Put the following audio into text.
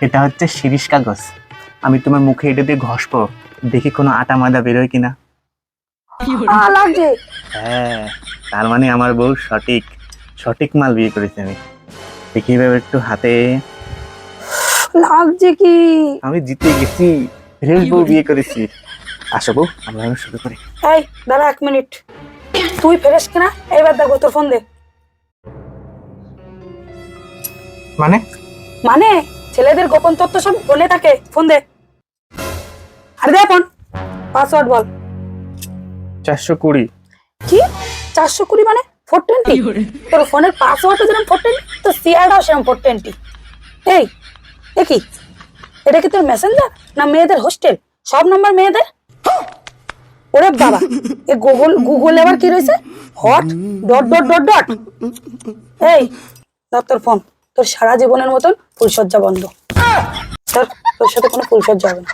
এটা হচ্ছে শিরিষ কাগজ। আমি তোমার মুখে এটা দিয়ে ঘষবো, দেখি কোনো আটা ময়দা বেরোয় কিনা। লাগছে। হ্যাঁ, তার মানে আমার বউ সঠিক সঠিক মাল বিয়ে করেছে। আমি দেখি এবার একটু হাতে। লাগছে কি? আমি জিতে গেছি, ফ্রেশ বউ বিয়ে করেছি। আসো বউ, আমরা এখন শুরু করি। এই দাঁড়া 1 মিনিট, তুই ফেরেস কিনা এবার দেখো, তোর ফোন দে। মানে মানে ছেলেদের গোপন তথ্য সব ফোনে থাকে, ফোন দে। আরে দে ফোন, পাসওয়ার্ড বল। 420। কি 420 মানে 420? তোর ফোনের পাসওয়ার্ডটা যেরকম 420, তো সিআরটাও সেরকম 420। এই এ কি, এটা কি তোর মেসেঞ্জার না মেয়েদের হোস্টেল? সব নাম্বার মেয়েদের। ওরে বাবা, এ গুগল আবার কি রয়েছে? Hot dot dot dot dot. এই ধর তোর ফোন, তোর সারা জীবনের মতন ফুলসজ্জা বন্ধ। তোর সাথে কোনো ফুলসজ্জা হবে না।